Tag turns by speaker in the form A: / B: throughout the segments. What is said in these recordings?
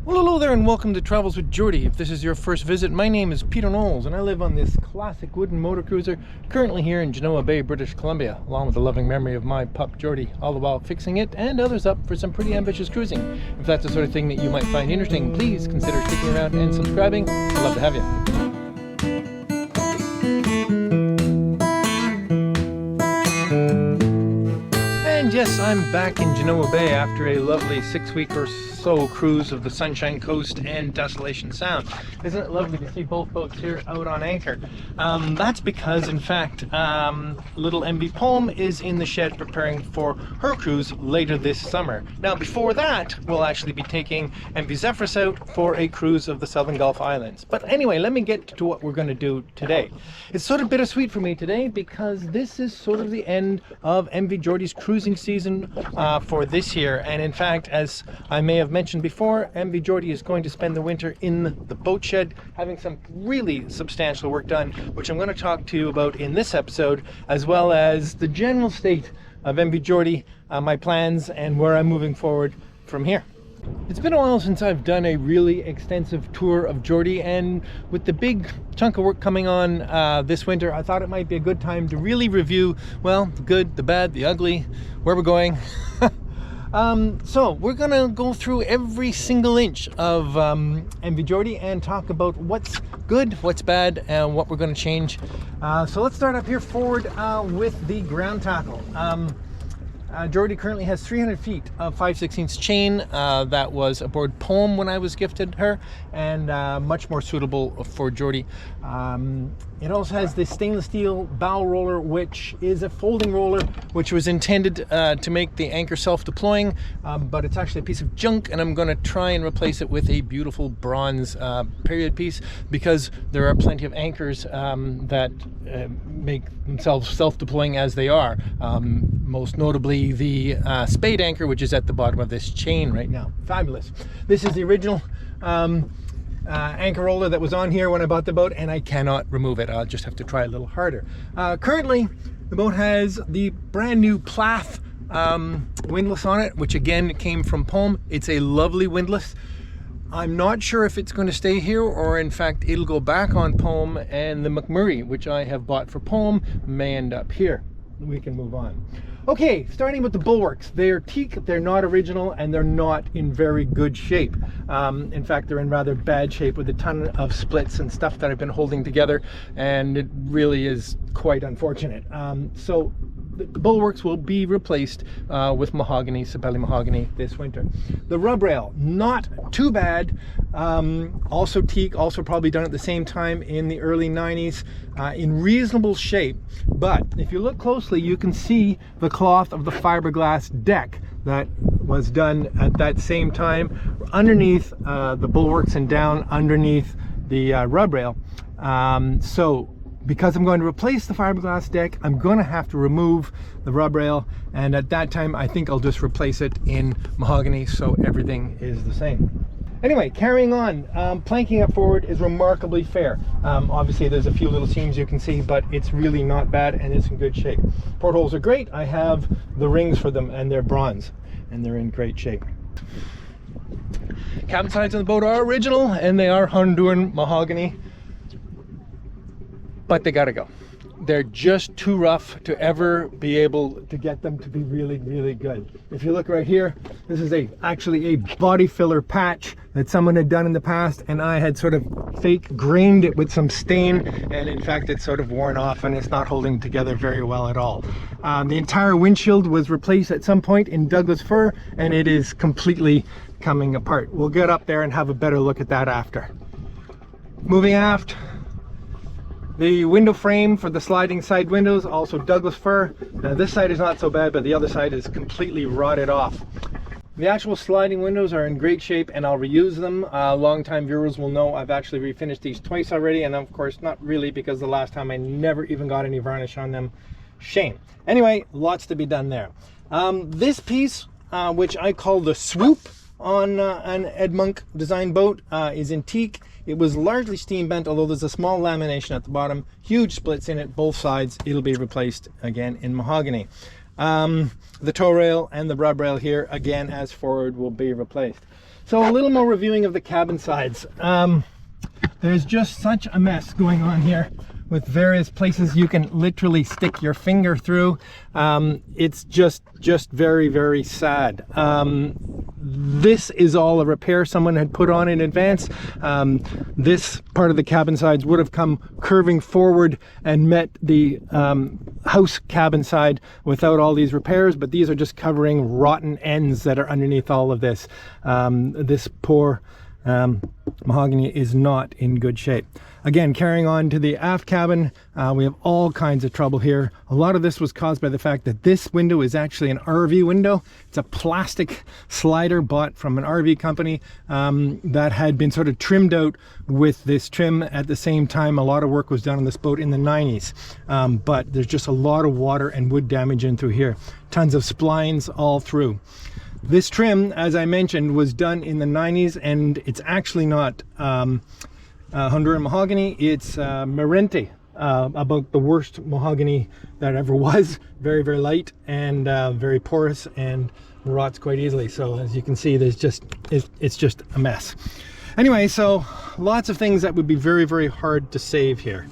A: Well, hello there and welcome to Travels with Geordie. If this is your first visit, my name is Peter Knowles and I live on this classic wooden motor cruiser currently here in Genoa Bay, British Columbia, along with the loving memory of my pup Geordie, all the while fixing it and others up for some pretty ambitious cruising. If that's the sort of thing that you might find interesting, please consider sticking around and subscribing. I'd love to have you. And yes, I'm back in Genoa Bay after a lovely 6-week or so cruise of the Sunshine Coast and Desolation Sound. Isn't it lovely to see both boats here out on anchor? That's because, in fact, little MV Poem is in the shed preparing for her cruise later this summer. Now, before that, we'll actually be taking MV Zephyrus out for a cruise of the Southern Gulf Islands. But anyway, let me get to what we're going to do today. It's sort of bittersweet for me today because this is sort of the end of MV Geordie's cruising season for this year. And in fact, as I may have mentioned before, MV Geordie is going to spend the winter in the boat shed having some really substantial work done, which I'm going to talk to you about in this episode, as well as the general state of MV Geordie, my plans, and where I'm moving forward from here. It's been a while since I've done a really extensive tour of Geordie, and with the big chunk of work coming on this winter, I thought it might be a good time to really review, well, the good, the bad, the ugly, where we're going. So we're gonna go through every single inch of MV Geordie and talk about what's good, what's bad, and what we're gonna change. So let's start up here forward with the ground tackle. Geordie currently has 300 feet of 5/16 chain that was aboard Poem when I was gifted her, and much more suitable for Geordie. It also has this stainless steel bow roller, which is a folding roller, which was intended to make the anchor self-deploying, but it's actually a piece of junk, and I'm going to try and replace it with a beautiful bronze period piece, because there are plenty of anchors that make themselves self-deploying as they are. Most notably the spade anchor, which is at the bottom of this chain right now. Fabulous. This is the original anchor roller that was on here when I bought the boat, and I cannot remove it. I'll just have to try a little harder. Currently, the boat has the brand new Plath windlass on it, which again came from Poem. It's a lovely windlass. I'm not sure if it's going to stay here or in fact it'll go back on Poem, and the McMurray, which I have bought for Poem, may end up here. We can move on. Okay, starting with the bulwarks. They're teak, they're not original, and they're not in very good shape. In fact, they're in rather bad shape with a ton of splits and stuff that I've been holding together, and it really is quite unfortunate. So the bulwarks will be replaced with mahogany, Sabelli mahogany this winter. The rub rail, not too bad. Also teak, also probably done at the same time in the early 90s, in reasonable shape. But if you look closely, you can see the cloth of the fiberglass deck that was done at that same time underneath the bulwarks and down underneath the rub rail. So because I'm going to replace the fiberglass deck, I'm going to have to remove the rub rail, and at that time I think I'll just replace it in mahogany so everything is the same. Anyway, carrying on, planking up forward is remarkably fair. Obviously there's a few little seams you can see, but it's really not bad and it's in good shape. Portholes are great. I have the rings for them and they're bronze and they're in great shape. Cabin sides on the boat are original and they are Honduran mahogany, but they gotta go. They're just too rough to ever be able to get them to be really, really good. If you look right here, this is actually a body filler patch that someone had done in the past, and I had sort of fake grained it with some stain, and in fact it's sort of worn off and it's not holding together very well at all. The entire windshield was replaced at some point in Douglas fir, and it is completely coming apart. We'll get up there and have a better look at that after. Moving aft, the window frame for the sliding side windows, also Douglas fir. Now this side is not so bad, but the other side is completely rotted off. The actual sliding windows are in great shape and I'll reuse them. Long-time viewers will know I've actually refinished these twice already, and of course not really, because the last time I never even got any varnish on them. Shame. Anyway, lots to be done there. This piece, which I call the swoop on an Ed Monk design boat, is in teak. It was largely steam bent, although there's a small lamination at the bottom, huge splits in it, both sides. It'll be replaced again in mahogany. The tow rail and the rub rail here, again as forward, will be replaced. So a little more reviewing of the cabin sides. There's just such a mess going on here with various places you can literally stick your finger through. It's just very, very sad. This is all a repair someone had put on in advance. This part of the cabin sides would have come curving forward and met the house cabin side without all these repairs, but these are just covering rotten ends that are underneath all of this. This poor mahogany is not in good shape. Again, carrying on to the aft cabin, we have all kinds of trouble here. A lot of this was caused by the fact that this window is actually an RV window. It's a plastic slider bought from an RV company that had been sort of trimmed out with this trim. At the same time, a lot of work was done on this boat in the 90s, but there's just a lot of water and wood damage in through here. Tons of splines all through. This trim, as I mentioned, was done in the 90s, and it's actually not Honduran mahogany, it's Merente, about the worst mahogany that ever was. Very, very light and very porous and rots quite easily. So as you can see, there's just it's just a mess. Anyway, so lots of things that would be very, very hard to save here.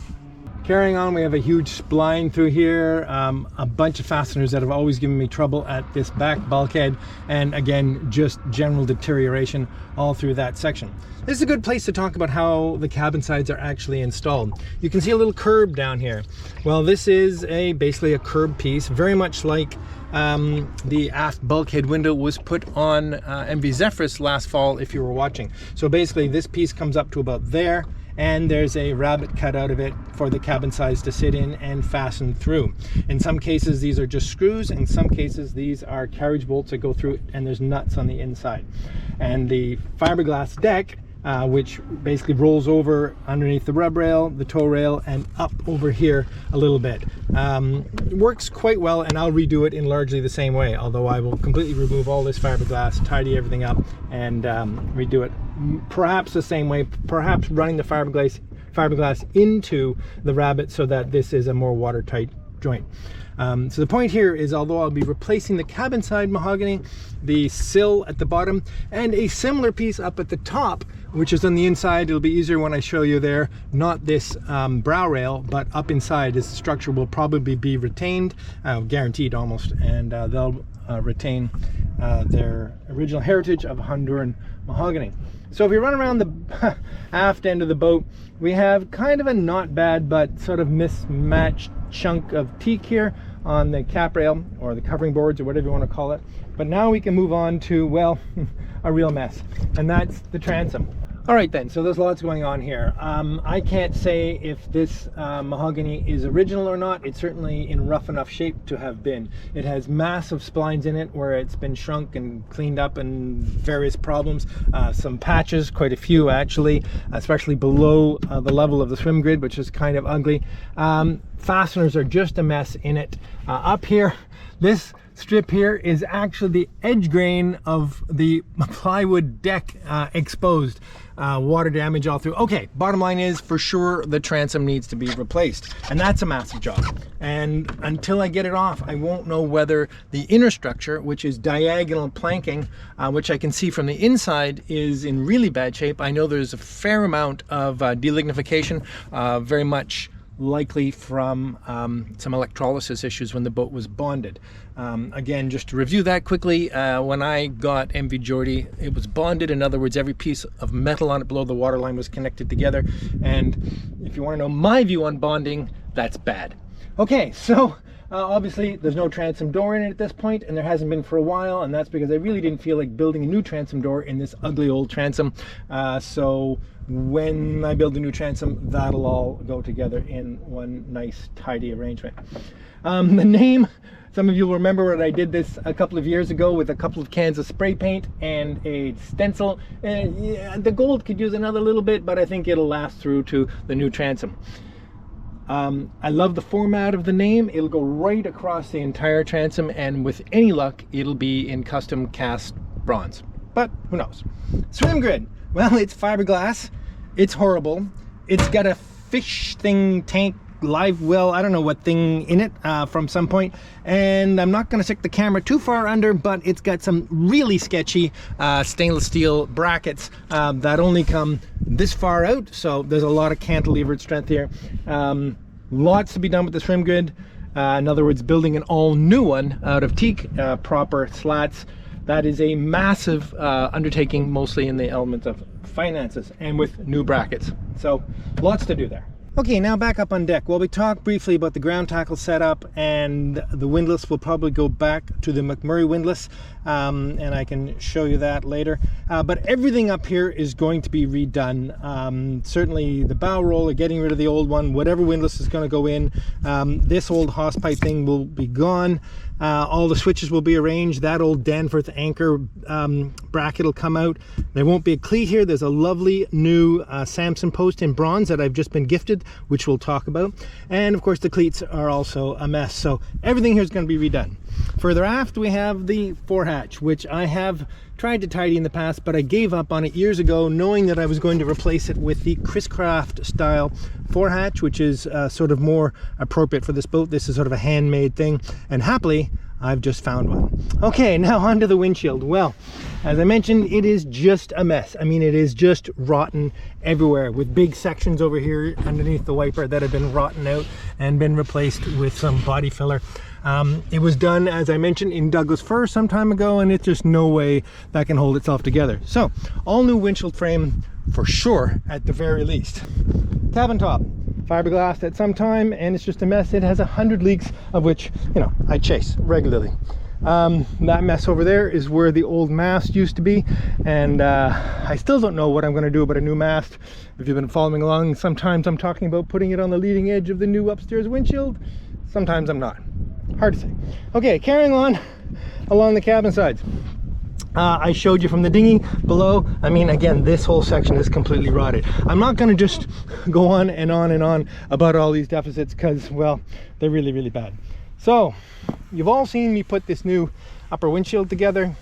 A: Carrying on, we have a huge spline through here, a bunch of fasteners that have always given me trouble at this back bulkhead, and again, just general deterioration all through that section. This is a good place to talk about how the cabin sides are actually installed. You can see a little curb down here. Well, this is basically a curb piece, very much like the aft bulkhead window was put on MV Zephyrus last fall, if you were watching. So basically this piece comes up to about there, and there's a rabbet cut out of it for the cabin sides to sit in and fasten through. In some cases these are just screws, in some cases these are carriage bolts that go through, and there's nuts on the inside. And the fiberglass deck, which basically rolls over underneath the rub rail, the tow rail, and up over here a little bit. It works quite well, and I'll redo it in largely the same way, although I will completely remove all this fiberglass, tidy everything up, and redo it perhaps the same way, perhaps running the fiberglass into the rabbet so that this is a more watertight joint. So the point here is, although I'll be replacing the cabin side mahogany, the sill at the bottom, and a similar piece up at the top, which is on the inside, it'll be easier when I show you there, not this brow rail, but up inside, this structure will probably be retained, guaranteed almost, and they'll retain their original heritage of Honduran mahogany. So if you run around the aft end of the boat, we have kind of a not bad but sort of mismatched chunk of teak here on the cap rail, or the covering boards, or whatever you want to call it. But now we can move on to, well, a real mess, and that's the transom. All right then, so there's lots going on here. I can't say if this mahogany is original or not. It's certainly in rough enough shape to have been. It has massive splines in it where it's been shrunk and cleaned up and various problems. Some patches, quite a few actually, especially below the level of the swim grid, which is kind of ugly. Fasteners are just a mess in it. Up here, this strip here is actually the edge grain of the plywood deck exposed. Water damage all through. Okay, bottom line is, for sure the transom needs to be replaced, and that's a massive job. And until I get it off, I won't know whether the inner structure, which is diagonal planking, which I can see from the inside is in really bad shape. I know there's a fair amount of delignification, very much likely from some electrolysis issues when the boat was bonded. Again, just to review that quickly, when I got MV Geordie, it was bonded. In other words, every piece of metal on it below the waterline was connected together. And if you want to know my view on bonding, that's bad. Okay, so obviously there's no transom door in it at this point, and there hasn't been for a while, and that's because I really didn't feel like building a new transom door in this ugly old transom. So when I build a new transom, that'll all go together in one nice tidy arrangement. The name, some of you will remember that I did this a couple of years ago with a couple of cans of spray paint and a stencil. Yeah, the gold could use another little bit, but I think it'll last through to the new transom. I love the format of the name. It'll go right across the entire transom, and with any luck, it'll be in custom cast bronze. But who knows? Swim grid. Well, it's fiberglass. It's horrible. It's got a fish thing tank live well, I don't know what thing in it from some point, and I'm not going to stick the camera too far under, but it's got some really sketchy stainless steel brackets that only come this far out, so there's a lot of cantilevered strength here. Lots to be done with the trim grid. In other words, building an all new one out of teak, proper slats. That is a massive undertaking, mostly in the elements of finances and with new brackets. So lots to do there. Okay, now back up on deck. Well, we talked briefly about the ground tackle setup, and the windlass will probably go back to the McMurray windlass, and I can show you that later. But everything up here is going to be redone. Certainly the bow roller, getting rid of the old one, whatever windlass is going to go in. This old hawsepipe thing will be gone. All the switches will be arranged. That old Danforth anchor bracket will come out. There won't be a cleat here. There's a lovely new Samson post in bronze that I've just been gifted, which we'll talk about. And of course the cleats are also a mess. So everything here is going to be redone. Further aft we have the forehatch, which I have tried to tidy in the past, but I gave up on it years ago, knowing that I was going to replace it with the Chris Craft style forehatch, which is sort of more appropriate for this boat. This is sort of a handmade thing, and happily I've just found one. Okay, now onto the windshield. Well, as I mentioned, it is just a mess. I mean, it is just rotten everywhere, with big sections over here underneath the wiper that have been rotten out and been replaced with some body filler. It was done, as I mentioned, in Douglas fir some time ago, and it's just no way that can hold itself together. So, all new windshield frame for sure, at the very least. Cabin top, fiberglass at some time, and it's just a mess. It has 100 leaks, of which, you know, I chase regularly. That mess over there is where the old mast used to be, and I still don't know what I'm going to do about a new mast. If you've been following along, sometimes I'm talking about putting it on the leading edge of the new upstairs windshield, sometimes I'm not. Hard to say. Okay, carrying on along the cabin sides. I showed you from the dinghy below. I mean, again, this whole section is completely rotted. I'm not going to just go on and on and on about all these deficits, because, well, they're really, really bad. So, you've all seen me put this new upper windshield together,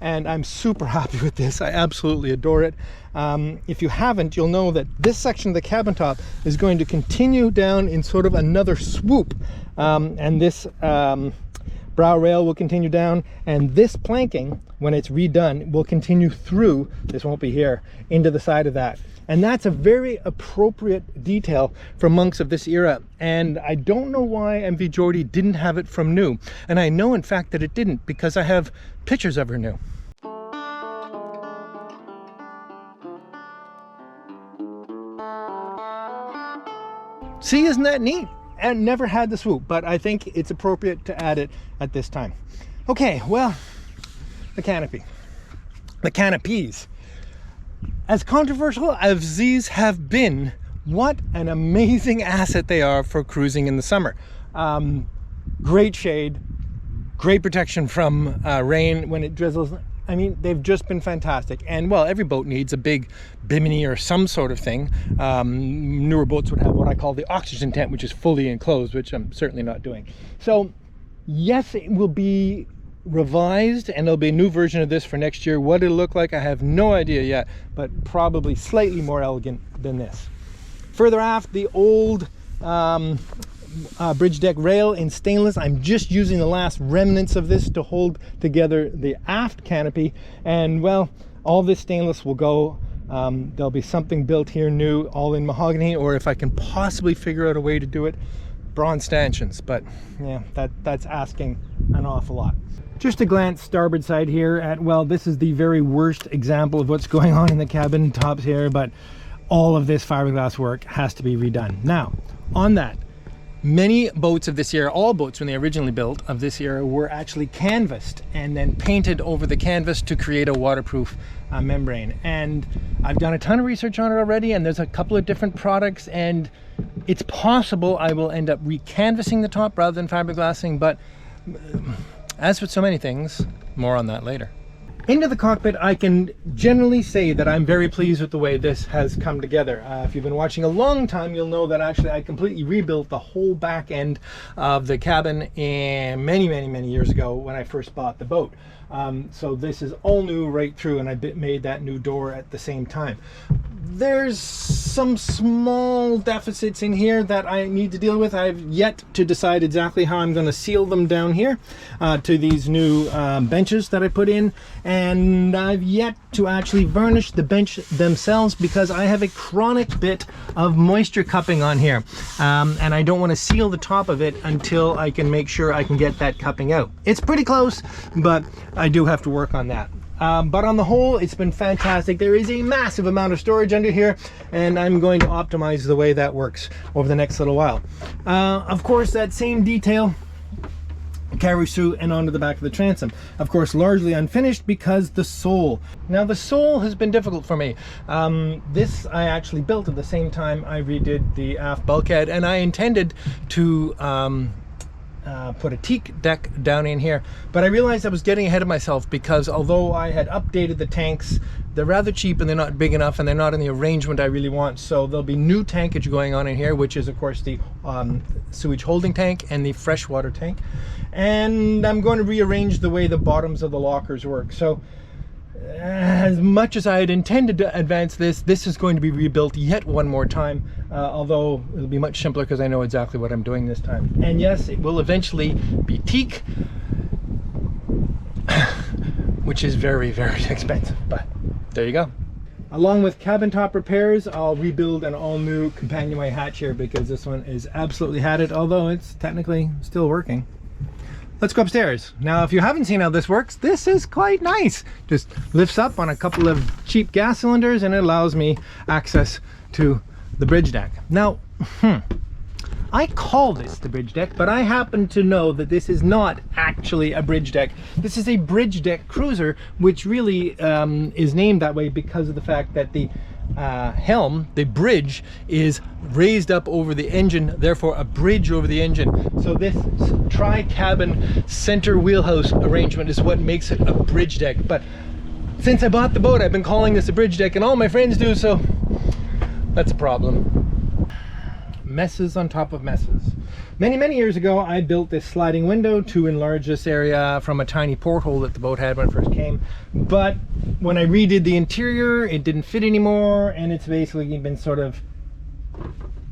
A: and I'm super happy with this. I absolutely adore it. If you haven't, you'll know that this section of the cabin top is going to continue down in sort of another swoop, and this brow rail will continue down, and this planking, when it's redone, will continue through, this won't be here, into the side of that. And that's a very appropriate detail for monks of this era, and I don't know why MV Geordie didn't have it from new, and I know in fact that it didn't, because I have pictures of her new. See, isn't that neat? And never had the swoop, but I think it's appropriate to add it at this time. Okay, well, the canopy, the canopies. As controversial as these have been, what an amazing asset they are for cruising in the summer. Great shade, great protection from rain when it drizzles. I mean, they've just been fantastic. And, well, every boat needs a big bimini or some sort of thing. Newer boats would have what I call the oxygen tent, which is fully enclosed, which I'm certainly not doing. So, yes, it will be revised, and there'll be a new version of this for next year. What it'll look like, I have no idea yet, but probably slightly more elegant than this. Further aft, the old bridge deck rail in stainless. I'm just using the last remnants of this to hold together the aft canopy, and, well, all this stainless will go. There'll be something built here new, all in mahogany, or if I can possibly figure out a way to do it, bronze stanchions. But yeah, that's asking an awful lot. Just a glance starboard side here at, well, this is the very worst example of what's going on in the cabin tops here, but all of this fiberglass work has to be redone. Now, on that, many boats of this era, all boats when they originally built of this era, were actually canvassed and then painted over the canvas to create a waterproof membrane. And I've done a ton of research on it already, and there's a couple of different products, and it's possible I will end up recanvassing the top rather than fiberglassing, but as with so many things, more on that later. Into the cockpit, I can generally say that I'm very pleased with the way this has come together. If you've been watching a long time, you'll know that actually I completely rebuilt the whole back end of the cabin many years ago when I first bought the boat. So this is all new right through, and I made that new door at the same time. There's some small deficits in here that I need to deal with. I've yet to decide exactly how I'm going to seal them down here to these new benches that I put in, and I've yet to actually varnish the bench themselves because I have a chronic bit of moisture cupping on here, and I don't want to seal the top of it until I can make sure I can get that cupping out. It's pretty close, but I do have to work on that. But on the whole, it's been fantastic. There is a massive amount of storage under here, and I'm going to optimize the way that works over the next little while. Of course, that same detail carries through and onto the back of the transom. Of course, largely unfinished because the sole. Now, the sole has been difficult for me. This I actually built at the same time I redid the aft bulkhead, and I intended to put a teak deck down in here, but I realized I was getting ahead of myself because although I had updated the tanks, they're rather cheap and they're not big enough and they're not in the arrangement I really want. So there'll be new tankage going on in here, which is of course the sewage holding tank and the freshwater tank, and I'm going to rearrange the way the bottoms of the lockers work. So as much as I had intended to advance this is going to be rebuilt yet one more time, although it'll be much simpler because I know exactly what I'm doing this time. And yes, it will eventually be teak, which is very, very expensive, but there you go. Along with cabin top repairs, I'll rebuild an all-new companionway hatch here because this one is absolutely had it, although it's technically still working. Let's go upstairs. Now, if you haven't seen how this works, this is quite nice. Just lifts up on a couple of cheap gas cylinders and it allows me access to the bridge deck. Now, I call this the bridge deck, but I happen to know that this is not actually a bridge deck. This is a bridge deck cruiser, which really is named that way because of the fact that the helm, the bridge, is raised up over the engine, therefore a bridge over the engine. So this tri-cabin center wheelhouse arrangement is what makes it a bridge deck. But since I bought the boat, I've been calling this a bridge deck, and all my friends do, so that's a problem. Messes on top of messes. Many years ago, I built this sliding window to enlarge this area from a tiny porthole that the boat had when it first came. But when I redid the interior, it didn't fit anymore, and it's basically been sort of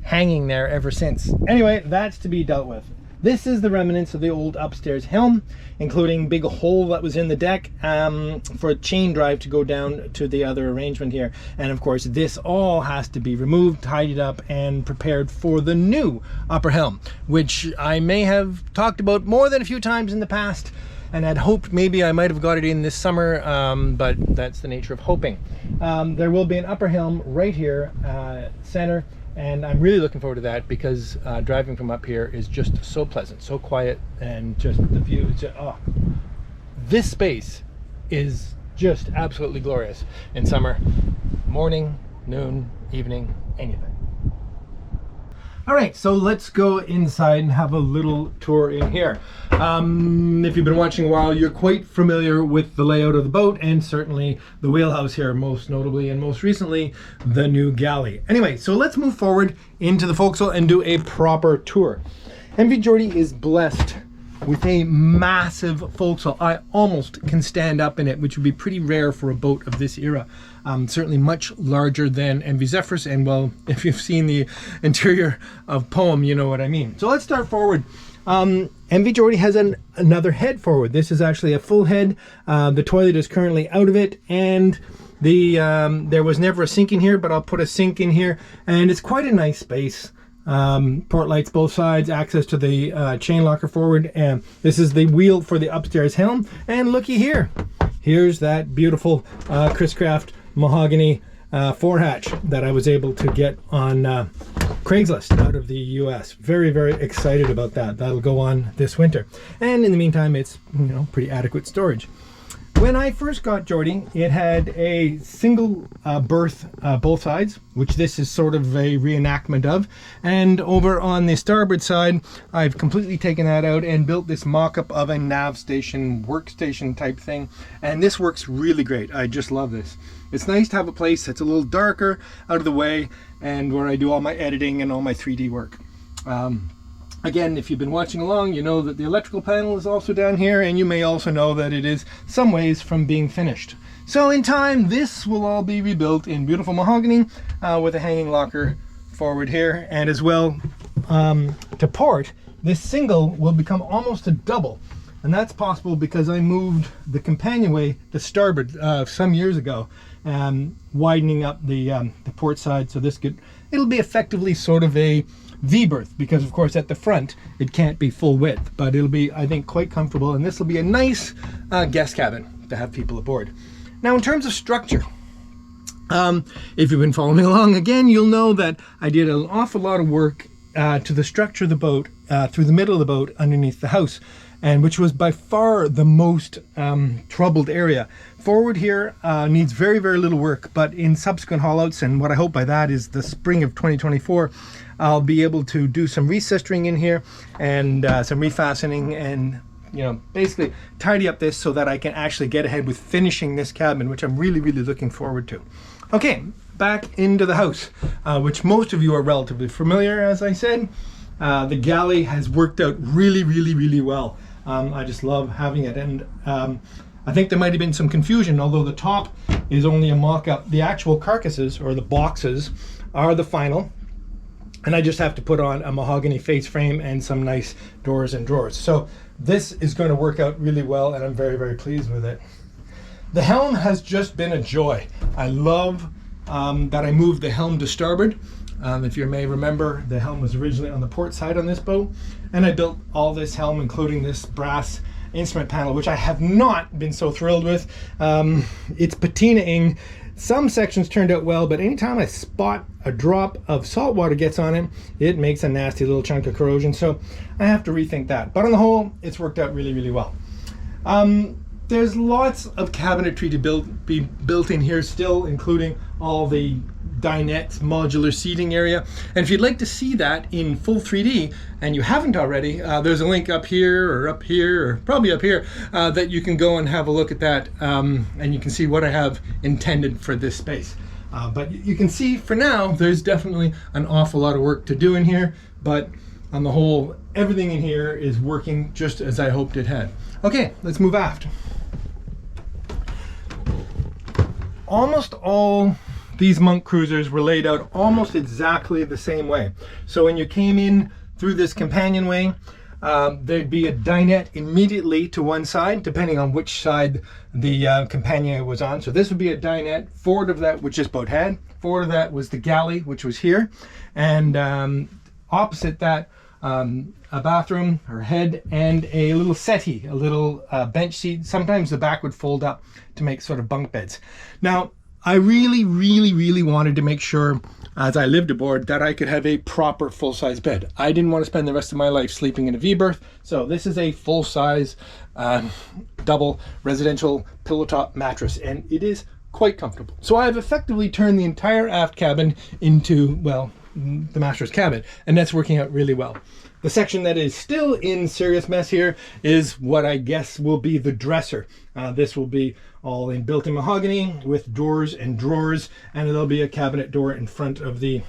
A: hanging there ever since. Anyway, that's to be dealt with. This is the remnants of the old upstairs helm, including big hole that was in the deck for a chain drive to go down to the other arrangement here. And of course, this all has to be removed, tidied up, and prepared for the new upper helm, which I may have talked about more than a few times in the past, and had hoped maybe I might have got it in this summer, but that's the nature of hoping. There will be an upper helm right here, center, and I'm really looking forward to that because driving from up here is just so pleasant, so quiet, and just the view is just, oh. This space is just absolutely glorious in summer. Morning, noon, evening, anything. All right, so let's go inside and have a little tour in here. If you've been watching a while, you're quite familiar with the layout of the boat, and certainly the wheelhouse here, most notably and most recently, the new galley. Anyway, so let's move forward into the forecastle and do a proper tour. MV Geordie is blessed with a massive forecastle. I almost can stand up in it, which would be pretty rare for a boat of this era. Certainly much larger than MV Zephyrus, and well, if you've seen the interior of Poem, you know what I mean. So let's start forward. MV Geordie has another head forward. This is actually a full head. The toilet is currently out of it, and there was never a sink in here, but I'll put a sink in here, and it's quite a nice space. Port lights both sides, access to the chain locker forward, and this is the wheel for the upstairs helm. And looky here, here's that beautiful Chris Craft mahogany forehatch that I was able to get on Craigslist out of the US. Very excited about that. That'll go on this winter, and in the meantime it's, you know, pretty adequate storage. When I first got Geordie, it had a single berth both sides, which this is sort of a reenactment of. And over on the starboard side, I've completely taken that out and built this mock-up of a nav station, workstation type thing. And this works really great. I just love this. It's nice to have a place that's a little darker, out of the way, and where I do all my editing and all my 3D work. Again, if you've been watching along, you know that the electrical panel is also down here, and you may also know that it is some ways from being finished. So in time, this will all be rebuilt in beautiful mahogany with a hanging locker forward here, and as well to port, this single will become almost a double. And that's possible because I moved the companionway to starboard some years ago, widening up the port side, so it'll be effectively sort of a V-berth, because of course at the front it can't be full width, but it'll be, I think, quite comfortable, and this will be a nice guest cabin to have people aboard. Now in terms of structure, if you've been following me along, again, you'll know that I did an awful lot of work to the structure of the boat through the middle of the boat underneath the house, and which was by far the most troubled area. Forward here needs very, very little work, but in subsequent haulouts, and what I hope by that is the spring of 2024, I'll be able to do some resistering in here and some refastening, and basically tidy up this so that I can actually get ahead with finishing this cabin, which I'm really, really looking forward to. Okay, back into the house, which most of you are relatively familiar, as I said. The galley has worked out really, really, really well. I just love having it, and I think there might have been some confusion, although the top is only a mock-up. The actual carcasses, or the boxes, are the final, and I just have to put on a mahogany face frame and some nice doors and drawers. So this is going to work out really well, and I'm very, very pleased with it. The helm has just been a joy. I love that I moved the helm to starboard. If you may remember, the helm was originally on the port side on this boat, and I built all this helm, including this brass instrument panel, which I have not been so thrilled with. It's patinaing. Some sections turned out well, but anytime I spot a drop of salt water gets on it, it makes a nasty little chunk of corrosion, so I have to rethink that. But on the whole, it's worked out really, really well. There's lots of cabinetry to be built in here still, including all the dinette modular seating area. And if you'd like to see that in full 3D, and you haven't already, there's a link up here, or probably up here, that you can go and have a look at that, and you can see what I have intended for this space. But you can see for now, there's definitely an awful lot of work to do in here, but on the whole, everything in here is working just as I hoped it had. Okay, let's move aft. Almost all these monk cruisers were laid out almost exactly the same way. So when you came in through this companionway, there'd be a dinette immediately to one side, depending on which side the companionway was on. So this would be a dinette. Forward of that, which this boat had, forward of that was the galley, which was here, and opposite that, a bathroom or head, and a little settee, a little bench seat. Sometimes the back would fold up to make sort of bunk beds. Now, I really, really, really wanted to make sure, as I lived aboard, that I could have a proper full-size bed. I didn't want to spend the rest of my life sleeping in a V-berth, so this is a full-size double residential pillow top mattress, and it is quite comfortable. So I have effectively turned the entire aft cabin into, well, the master's cabin, and that's working out really well. The section that is still in serious mess here is what I guess will be the dresser. This will be all in built-in mahogany with doors and drawers, and there'll be a cabinet door in front of the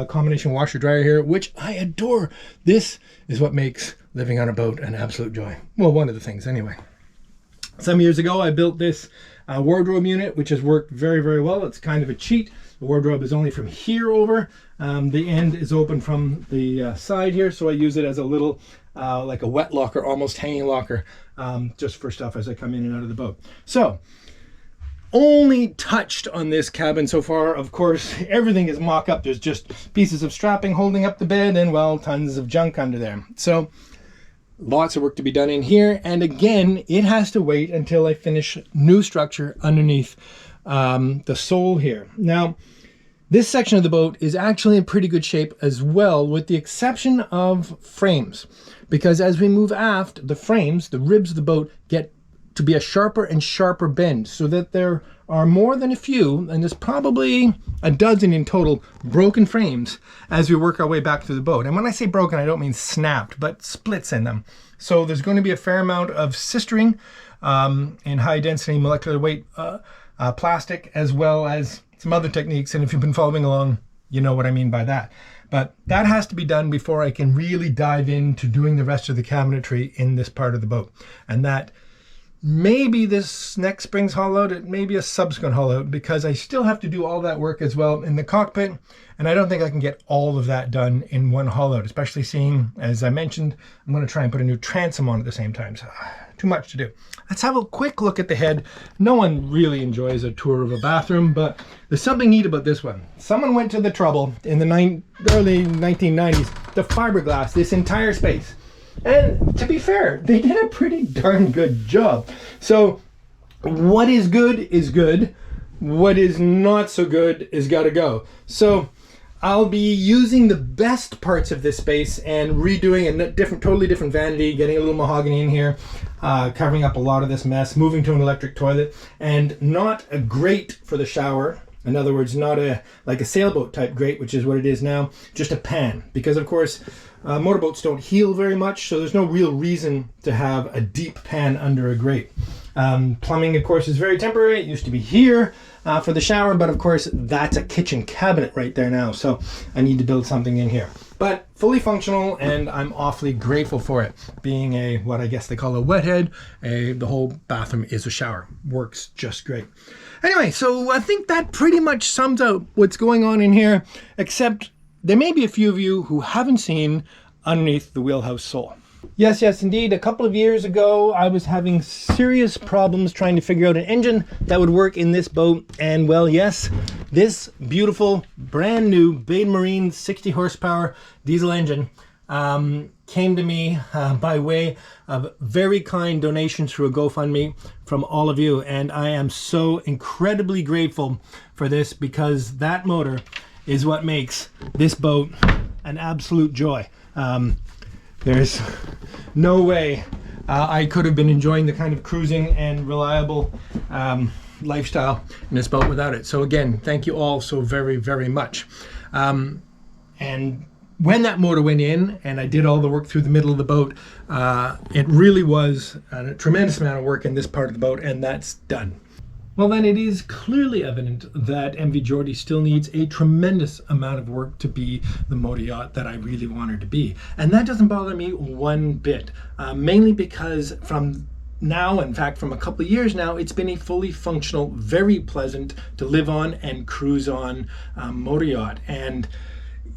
A: combination washer dryer here, which I adore. This is what makes living on a boat an absolute joy. Well, one of the things anyway. Some years ago I built this wardrobe unit, which has worked very, very well. It's kind of a cheat. The wardrobe is only from here over. The end is open from the side here, so I use it as a little like a wet locker, almost hanging locker, just for stuff as I come in and out of the boat. So only touched on this cabin so far. Of course, everything is mock-up. There's just pieces of strapping holding up the bed, and well, tons of junk under there. So lots of work to be done in here, and again, it has to wait until I finish new structure underneath the sole here. Now, this section of the boat is actually in pretty good shape as well, with the exception of frames, because as we move aft, the frames, the ribs of the boat, get to be a sharper and sharper bend, so that there are more than a few, and there's probably a dozen in total, broken frames as we work our way back through the boat. And when I say broken, I don't mean snapped, but splits in them. So there's going to be a fair amount of sistering in high density molecular weight plastic, as well as some other techniques, and if you've been following along, you know what I mean by that. But that has to be done before I can really dive into doing the rest of the cabinetry in this part of the boat. And that maybe this next spring's haul out, it may be a subsequent haul out, because I still have to do all that work as well in the cockpit, and I don't think I can get all of that done in one haul out, especially seeing, as I mentioned, I'm going to try and put a new transom on at the same time, so too much to do. Let's have a quick look at the head. No one really enjoys a tour of a bathroom, but there's something neat about this one. Someone went to the trouble in the early 1990s to fiberglass this entire space. And to be fair, they did a pretty darn good job. So what is good is good. What is not so good is gotta go. So I'll be using the best parts of this space and redoing a totally different vanity, getting a little mahogany in here, covering up a lot of this mess, moving to an electric toilet, and not a grate for the shower. In other words, not like a sailboat type grate, which is what it is now, just a pan. Because of course, motorboats don't heal very much, so there's no real reason to have a deep pan under a grate. Plumbing, of course, is very temporary. It used to be here for the shower, but of course, that's a kitchen cabinet right there now, so I need to build something in here. But fully functional, and I'm awfully grateful for it. Being a, what I guess they call a wet head, the whole bathroom is a shower. Works just great. Anyway, so I think that pretty much sums out what's going on in here, except there may be a few of you who haven't seen underneath the Wheelhouse sole. Yes, indeed. A couple of years ago, I was having serious problems trying to figure out an engine that would work in this boat. And well, yes, this beautiful, brand new Bain Marine 60 horsepower diesel engine came to me by way of very kind donations through a GoFundMe from all of you. And I am so incredibly grateful for this, because that motor is what makes this boat an absolute joy. There's no way I could have been enjoying the kind of cruising and reliable lifestyle in this boat without it. So again, thank you all so very, very much. And when that motor went in and I did all the work through the middle of the boat, it really was a tremendous amount of work in this part of the boat, and that's done. Well, then it is clearly evident that MV Geordie still needs a tremendous amount of work to be the motor yacht that I really want her to be. And that doesn't bother me one bit, mainly because from now, in fact, from a couple of years now, it's been a fully functional, very pleasant to live on and cruise on motor yacht. And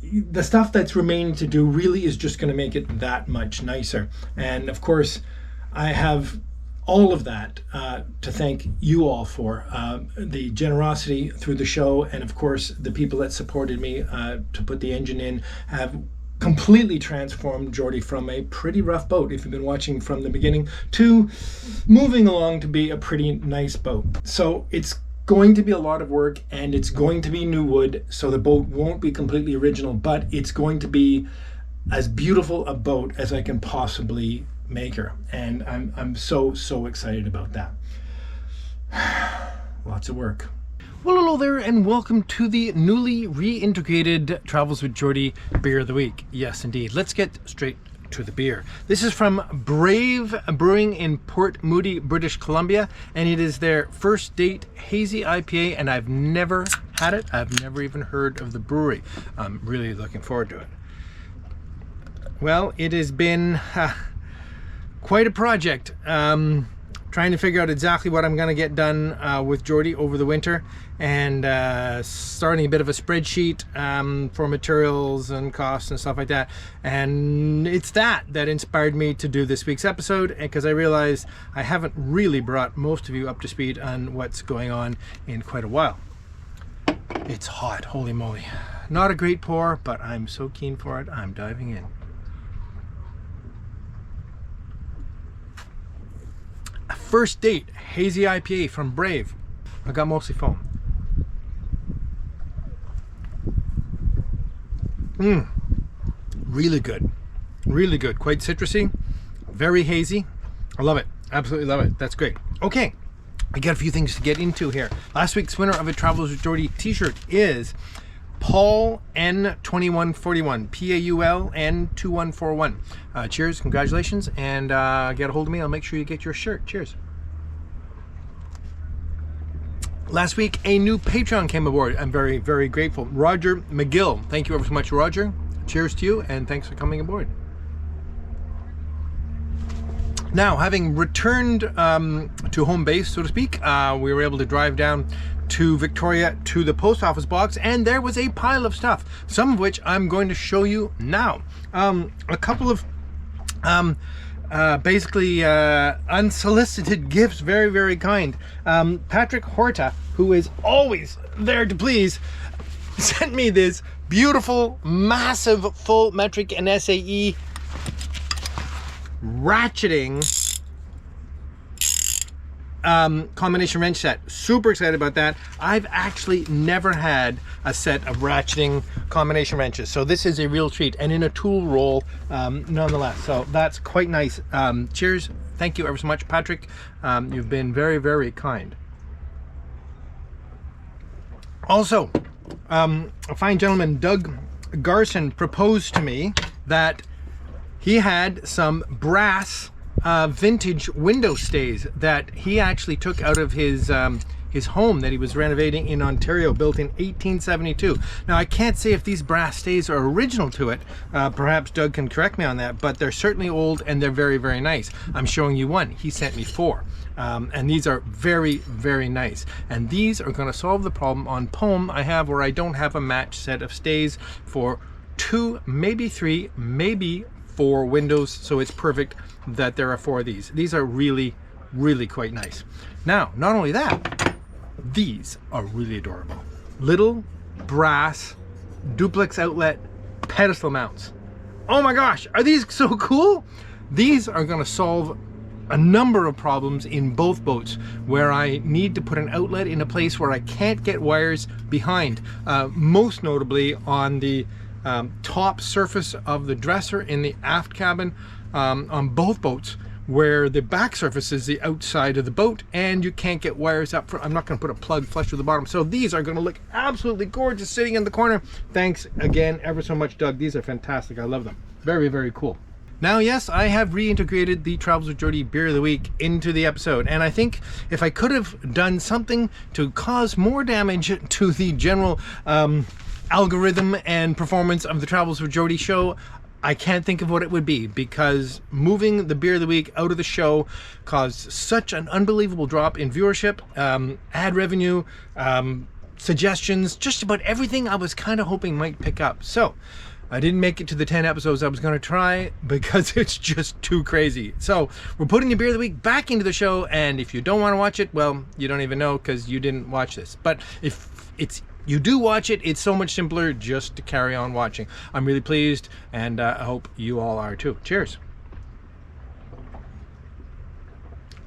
A: the stuff that's remaining to do really is just going to make it that much nicer. And of course, I have all of that to thank you all for, the generosity through the show, and of course the people that supported me to put the engine in have completely transformed Geordie from a pretty rough boat, if you've been watching from the beginning, to moving along to be a pretty nice boat. So it's going to be a lot of work, and it's going to be new wood, so the boat won't be completely original, but it's going to be as beautiful a boat as I can possibly make her, and I'm so excited about that. Lots of work. Well, hello there, and welcome to the newly reintegrated Travels with Geordie Beer of the Week. Yes, indeed. Let's get straight to the beer. This is from Brave Brewing in Port Moody, British Columbia, and it is their First Date Hazy IPA, and I've never had it. I've never even heard of the brewery. I'm really looking forward to it. Well, it has been quite a project, trying to figure out exactly what I'm going to get done with Geordie over the winter, and starting a bit of a spreadsheet for materials and costs and stuff like that. And it's that inspired me to do this week's episode, because I realized I haven't really brought most of you up to speed on what's going on in quite a while. It's hot, holy moly. Not a great pour, but I'm so keen for it, I'm diving in. First Date Hazy IPA from Brave. I got mostly foam. Really good. Really good. Quite citrusy. Very hazy. I love it. Absolutely love it. That's great. Okay. I got a few things to get into here. Last week's winner of a Travels with Geordie t-shirt is Paul N2141, Paul N2141. Cheers, congratulations, and get a hold of me. I'll make sure you get your shirt. Cheers. Last week, a new Patreon came aboard. I'm very, very grateful. Roger McGill. Thank you ever so much, Roger. cheers to you, and thanks for coming aboard. Now, having returned to home base, so to speak, we were able to drive down to Victoria to the post office box, and there was a pile of stuff, some of which I'm going to show you now. A couple of basically unsolicited gifts, very, very kind. Patrick Horta, who is always there to please, sent me this beautiful, massive, full metric and SAE ratcheting combination wrench set. Super excited about that. I've actually never had a set of ratcheting combination wrenches, so this is a real treat, and in a tool roll nonetheless, so that's quite nice. Cheers. Thank you ever so much, Patrick. You've been very, very kind. Also, a fine gentleman, Doug Garson, proposed to me that he had some brass vintage window stays that he actually took out of his home that he was renovating in Ontario, built in 1872. Now, I can't say if these brass stays are original to it. Perhaps Doug can correct me on that, but they're certainly old and they're very, very nice. I'm showing you one. He sent me 4. And these are very, very nice. And these are going to solve the problem on Pome I have, where I don't have a matched set of stays for 2, maybe 3, maybe 4 windows, so it's perfect that there are 4 of these. These are really, really quite nice. Now, not only that, these are really adorable. Little brass duplex outlet pedestal mounts. Oh my gosh, are these so cool? These are going to solve a number of problems in both boats where I need to put an outlet in a place where I can't get wires behind, most notably on the top surface of the dresser in the aft cabin on both boats, where the back surface is the outside of the boat and you can't get wires up for. I'm not going to put a plug flush with the bottom, so these are going to look absolutely gorgeous sitting in the corner. Thanks again ever so much, Doug. These are fantastic. I love them. Very, very cool. Now, yes, I have reintegrated the Travels with Geordie Beer of the Week into the episode, and I think if I could have done something to cause more damage to the general algorithm and performance of the Travels with Geordie show, I can't think of what it would be, because moving the Beer of the Week out of the show caused such an unbelievable drop in viewership, ad revenue, suggestions, just about everything I was kind of hoping might pick up. So I didn't make it to the 10 episodes I was going to try because it's just too crazy. So we're putting the Beer of the Week back into the show, and if you don't want to watch it, well, you don't even know because you didn't watch this. But if you do watch it, it's so much simpler just to carry on watching. I'm really pleased, and I hope you all are too. Cheers.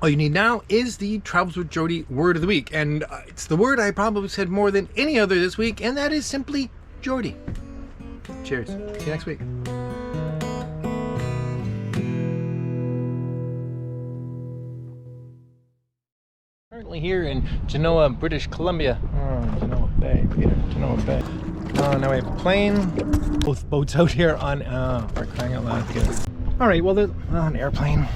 A: All you need now is the Travels with Geordie word of the week, and it's the word I probably said more than any other this week, and that is simply Geordie. Cheers. See you next week. Currently here in Genoa, British Columbia. Oh, Genoa Bay, Peter. Genoa Bay. Oh, now we have a plane. Both boats out here on, for crying out loud. Good. All right, well, there's an airplane.